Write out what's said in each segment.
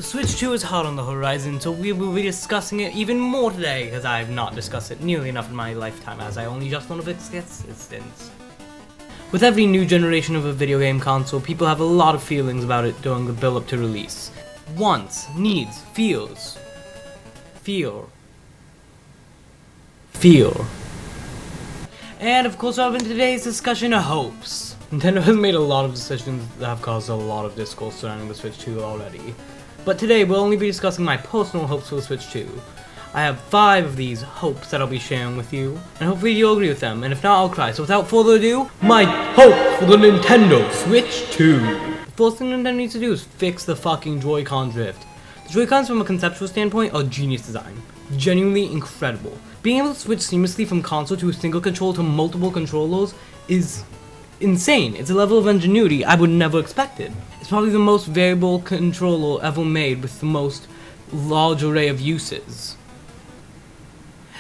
The Switch 2 is hot on the horizon, so we will be discussing it even more today, because I have not discussed it nearly enough in my lifetime, as I only just learned of its existence. With every new generation of a video game console, people have a lot of feelings about it during the build-up to release. Wants, needs, feels. Feel. And of course, in today's discussion, hopes. Nintendo has made a lot of decisions that have caused a lot of discourse surrounding the Switch 2 already. But today, we'll only be discussing my personal hopes for the Switch 2. I have 5 of these hopes that I'll be sharing with you, and hopefully you'll agree with them, and if not, I'll cry. So without further ado, my hope for the Nintendo Switch 2. The first thing Nintendo needs to do is fix the fucking Joy-Con drift. The Joy-Cons from a conceptual standpoint are genius design. Genuinely incredible. Being able to switch seamlessly from console to a single controller to multiple controllers is insane. It's a level of ingenuity I would never expected. It's probably the most variable controller ever made with the most large array of uses.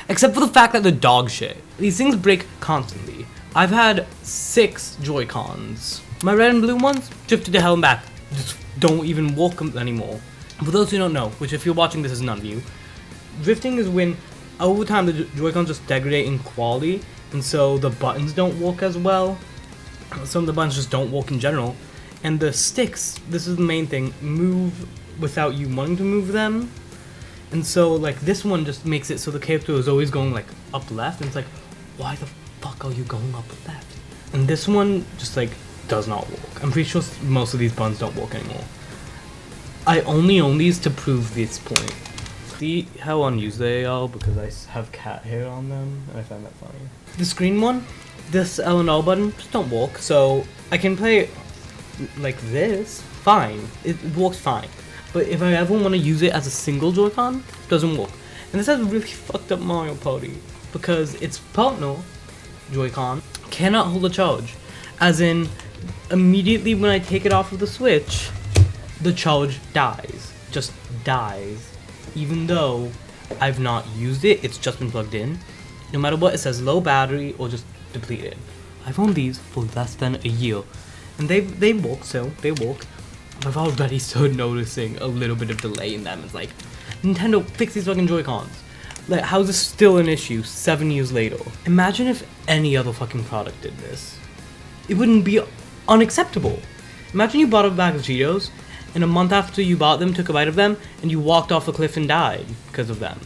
Except for the fact that they're dog shit. These things break constantly. I've had 6 Joy-Cons. My red and blue ones drifted to hell and back. Just don't even work anymore. For those who don't know, which if you're watching this is none of you, drifting is when over time the Joy-Cons just degrade in quality, and so the buttons don't work as well. Some of the buttons just don't work in general, and the sticks, this is the main thing, move without you wanting to move them. And so like this one just makes it so the character is always going like up left, and it's like, why the fuck are you going up left? And this one just like does not work. I'm pretty sure most of these buttons don't work anymore. I only own these to prove this point. See how unused they are because I have cat hair on them, and I find that funny. The screen one, this L and R button just don't work, so I can play it like this, fine, it works fine. But if I ever want to use it as a single Joy-Con, it doesn't work. And this has really fucked up Mario Party, because its partner, Joy-Con, cannot hold a charge. As in, immediately when I take it off of the Switch, the charge dies. Just dies. Even though I've not used it, it's just been plugged in. No matter what, it says low battery or just depleted. I've owned these for less than a year, and they work, so they work. I've already started noticing a little bit of delay in them. It's like, Nintendo, fix these fucking Joy-Cons. Like, how is this still an issue 7 years later? Imagine if any other fucking product did this. It wouldn't be unacceptable. Imagine you bought a bag of Cheetos, and a month after you bought them, took a bite of them, and you walked off a cliff and died because of them.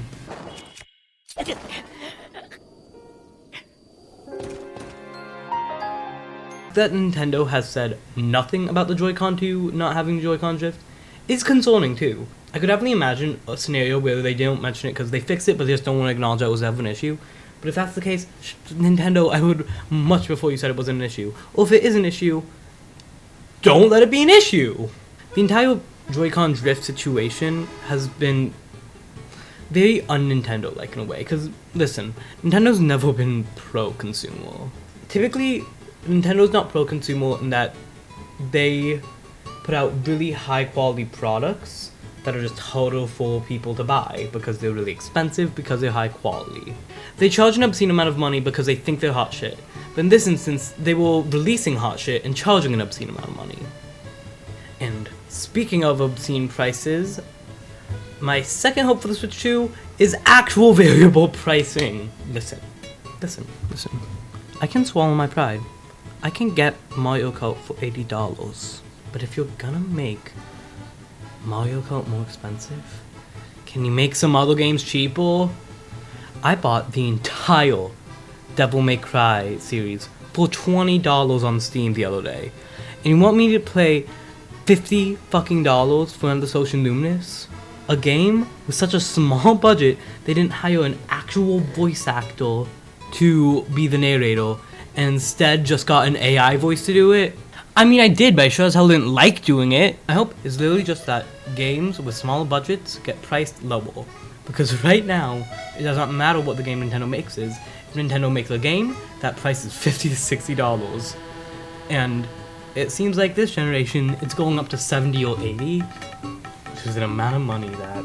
That Nintendo has said nothing about the Joy-Con 2 not having Joy-Con drift is concerning too. I could definitely imagine a scenario where they don't mention it because they fixed it but they just don't want to acknowledge that it was ever an issue. But if that's the case, Nintendo, I would much before you said it wasn't an issue. Or if it is an issue, don't let it be an issue! The entire Joy-Con drift situation has been very un-Nintendo-like in a way, because, listen, Nintendo's never been pro-consumer. Typically, Nintendo's not pro-consumer in that they put out really high-quality products that are just harder for people to buy because they're really expensive, because they're high quality. They charge an obscene amount of money because they think they're hot shit, but in this instance, they were releasing hot shit and charging an obscene amount of money. And speaking of obscene prices, my second hope for the Switch 2 is actual variable pricing. Listen. I can swallow my pride. I can get Mario Kart for $80, but if you're gonna make Mario Kart more expensive, can you make some other games cheaper? I bought the entire Devil May Cry series for $20 on Steam the other day, and you want me to play $50 fucking for End of Ocean Luminous? A game with such a small budget, they didn't hire an actual voice actor to be the narrator, and instead just got an AI voice to do it? I mean, I did, but I sure as hell didn't like doing it. My hope is literally just that games with smaller budgets get priced lower. Because right now, it does not matter what the game Nintendo makes is. If Nintendo makes a game, that price is $50 to $60. And it seems like this generation, it's going up to $70 or $80, which is an amount of money that...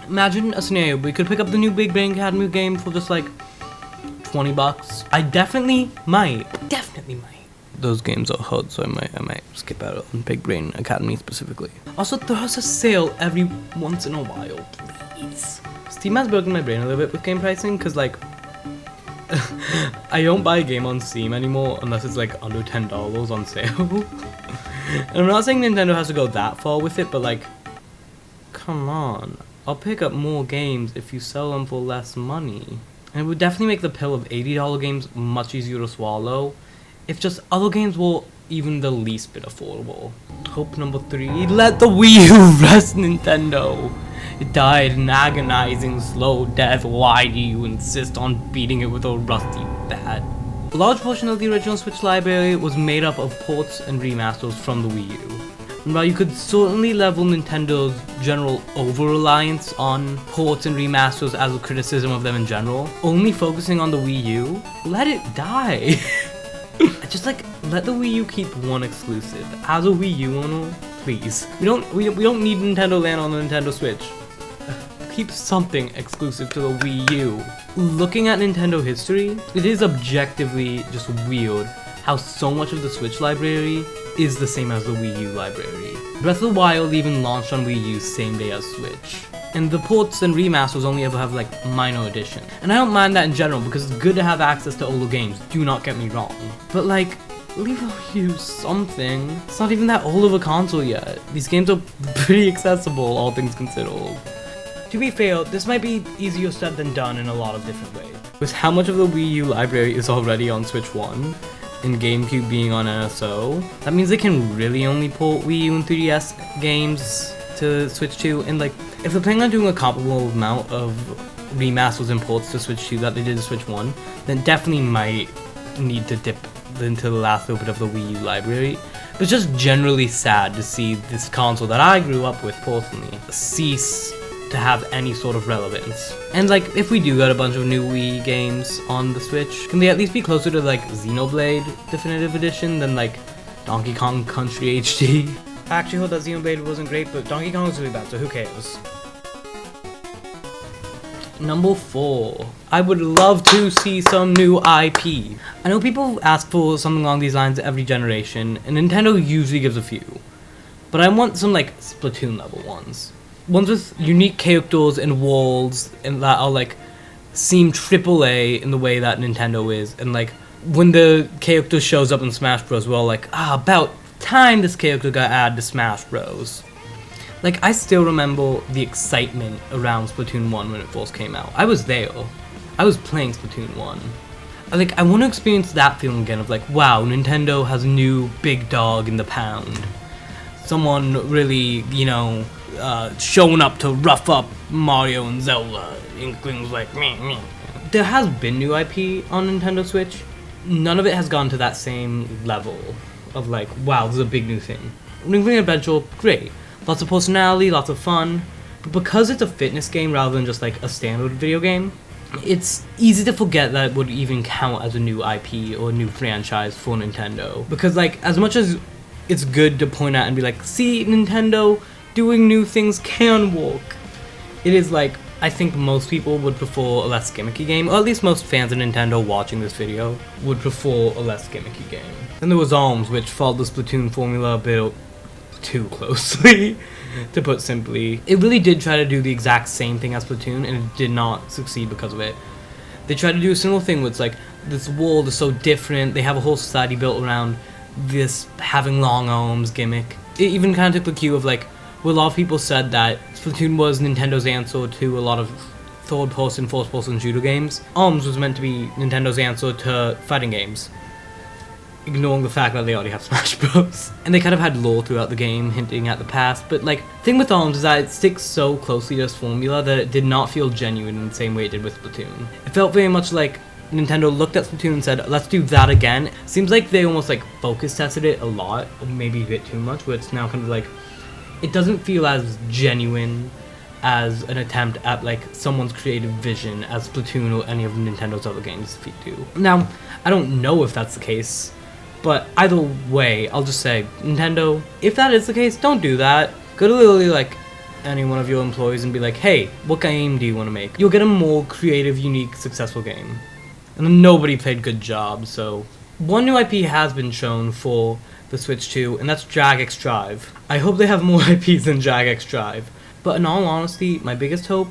Imagine a scenario where we could pick up the new Big Bang Academy game for just like $20. I definitely might those games are hard, so I might skip out on Big Brain Academy specifically. Also, throw us a sale every once in a while, please. Steam has broken my brain a little bit with game pricing, cause like I don't buy a game on Steam anymore unless it's like under $10 on sale. And I'm not saying Nintendo has to go that far with it, but like, come on. I'll pick up more games if you sell them for less money. And it would definitely make the pill of $80 games much easier to swallow if just other games were even the least bit affordable. Hope number 3, let the Wii U rest, Nintendo. It died an agonizing, slow death. Why do you insist on beating it with a rusty bat? A large portion of the original Switch library was made up of ports and remasters from the Wii U. And while you could certainly level Nintendo's general over-reliance on ports and remasters as a criticism of them in general, only focusing on the Wii U, let it die. Just like, let the Wii U keep one exclusive. As a Wii U owner, please. We don't need Nintendo Land on the Nintendo Switch. Keep something exclusive to the Wii U. Looking at Nintendo history, it is objectively just weird how so much of the Switch library is the same as the Wii U library. Breath of the Wild even launched on Wii U same day as Switch. And the ports and remasters only ever have like minor additions. And I don't mind that in general because it's good to have access to older games, do not get me wrong. But like, leave a Wii U something. It's not even that old of a console yet. These games are pretty accessible, all things considered. To be fair, this might be easier said than done in a lot of different ways. With how much of the Wii U library is already on Switch 1, and GameCube being on NSO, that means they can really only port Wii U and 3DS games to Switch 2, and like, if they're planning on doing a comparable amount of remasters and ports to Switch 2 that they did to Switch 1, then definitely might need to dip into the last little bit of the Wii U library. But it's just generally sad to see this console that I grew up with personally cease to have any sort of relevance. And like, if we do get a bunch of new Wii games on the Switch, can they at least be closer to like Xenoblade Definitive Edition than like Donkey Kong Country HD? I actually heard that Xenoblade wasn't great, but Donkey Kong was really bad, so who cares? Number 4. I would love to see some new IP. I know people ask for something along these lines every generation, and Nintendo usually gives a few. But I want some like Splatoon level ones. Ones with unique characters and worlds, and that are like seem AAA in the way that Nintendo is, and like when the character shows up in Smash Bros, we're all like, about time this character got added to Smash Bros. Like, I still remember the excitement around Splatoon 1 when it first came out. I was there. I was playing Splatoon 1. Like, I want to experience that feeling again of like, wow, Nintendo has a new big dog in the pound. Someone really, you know, showing up to rough up Mario and Zelda. Inklings like, meh. There has been new IP on Nintendo Switch. None of it has gone to that same level of like, wow, this is a big new thing. Ring Ring Adventure, great. Lots of personality, lots of fun. But because it's a fitness game rather than just like a standard video game, it's easy to forget that it would even count as a new IP or a new franchise for Nintendo. Because like, as much as it's good to point out and be like, see, Nintendo doing new things can work, it is like, I think most people would prefer a less gimmicky game, or at least most fans of Nintendo watching this video would prefer a less gimmicky game. Then there was ARMS, which followed the Splatoon formula a bit too closely, to put simply. It really did try to do the exact same thing as Splatoon, and it did not succeed because of it. They tried to do a similar thing where it's like, this world is so different, they have a whole society built around this having long arms gimmick. It even kind of took the cue of like, well, a lot of people said that Splatoon was Nintendo's answer to a lot of third-person, first-person shooter games. ARMS was meant to be Nintendo's answer to fighting games, ignoring the fact that they already have Smash Bros. And they kind of had lore throughout the game, hinting at the past, but like, the thing with ARMS is that it sticks so closely to its formula that it did not feel genuine in the same way it did with Splatoon. It felt very much like Nintendo looked at Splatoon and said, let's do that again. Seems like they almost like focus tested it a lot, or maybe a bit too much, where it's now kind of like, it doesn't feel as genuine as an attempt at like someone's creative vision as Splatoon or any of Nintendo's other games do. Now, I don't know if that's the case, but either way, I'll just say, Nintendo, if that is the case, don't do that. Go to literally like any one of your employees and be like, hey, what game do you want to make? You'll get a more creative, unique, successful game. And then nobody played good job, so One new IP has been shown for the Switch 2, and that's Drag X Drive. I hope they have more IPs than Drag X Drive. But in all honesty, my biggest hope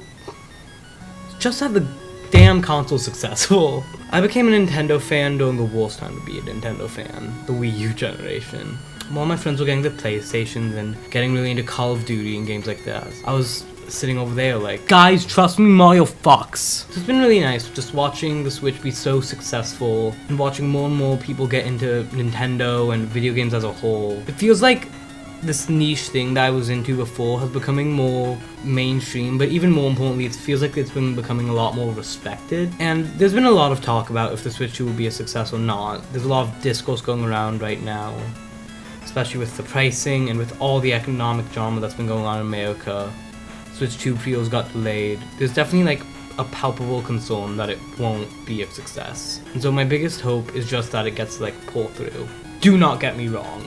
is just to have the damn console successful. I became a Nintendo fan during the worst time to be a Nintendo fan, the Wii U generation. While my friends were getting the PlayStations and getting really into Call of Duty and games like that, I was sitting over there like, guys, trust me, Mario fucks. So it's been really nice just watching the Switch be so successful and watching more and more people get into Nintendo and video games as a whole. It feels like this niche thing that I was into before has becoming more mainstream, but even more importantly, it feels like it's been becoming a lot more respected. And there's been a lot of talk about if the Switch 2 will be a success or not. There's a lot of discourse going around right now, especially with the pricing and with all the economic drama that's been going on in America. Switch 2 pre-orders got delayed. There's definitely like a palpable concern that it won't be a success. And so my biggest hope is just that it gets like pulled through. Do not get me wrong.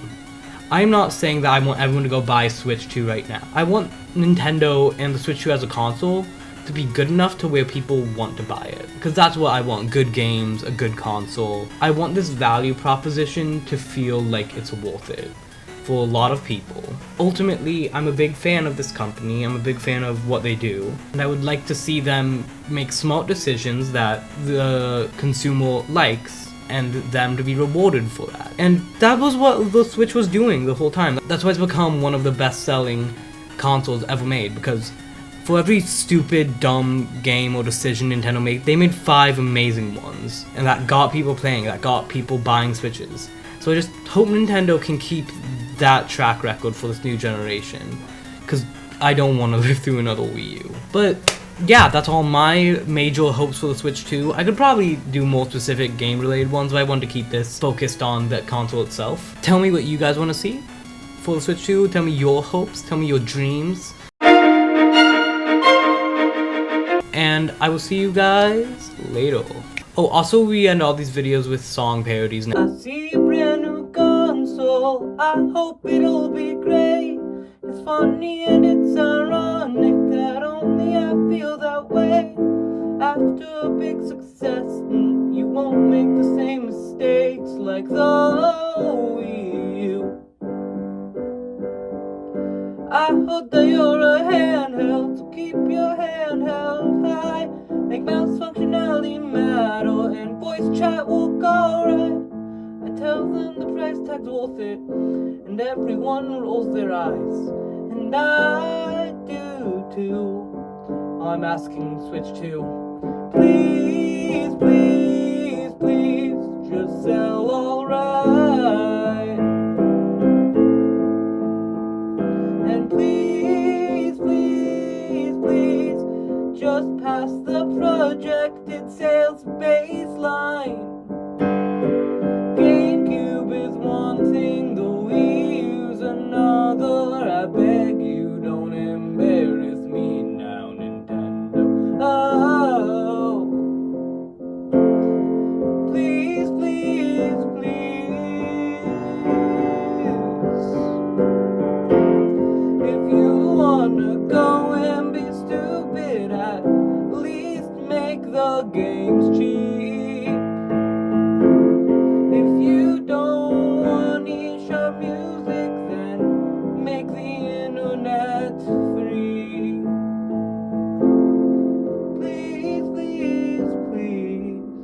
I'm not saying that I want everyone to go buy Switch 2 right now. I want Nintendo and the Switch 2 as a console to be good enough to where people want to buy it. Because that's what I want, good games, a good console. I want this value proposition to feel like it's worth it for a lot of people. Ultimately, I'm a big fan of this company, I'm a big fan of what they do, and I would like to see them make smart decisions that the consumer likes and them to be rewarded for that. And that was what the Switch was doing the whole time. That's why it's become one of the best-selling consoles ever made, because for every stupid, dumb game or decision Nintendo made, they made 5 amazing ones, and that got people playing, that got people buying Switches. So I just hope Nintendo can keep that track record for this new generation, because I don't want to live through another Wii U. But yeah, that's all my major hopes for the Switch 2. I could probably do more specific game-related ones, but I wanted to keep this focused on the console itself. Tell me what you guys want to see for the Switch 2. Tell me your hopes. Tell me your dreams. And I will see you guys later. Oh, also we end all these videos with song parodies now. I see a brand new console, I hope it'll be great. It's funny and it's ironic that only I feel that way. After a big success, you won't make the same mistakes like the Wii U. I heard that you're a handheld, so keep your hand held high. Make mouse functionality matter and voice chat will go right. I tell them the price tag's worth it, and everyone rolls their eyes, and I do too. I'm asking Switch 2, please, please, please, just sell alright. And please, please, please, just pass the projected sales baseline. GameCube is one thing, the Wii U's another. I beg you, don't embarrass me now, Nintendo. Oh, please, please, please. If you wanna go and be stupid, at least make the games cheap.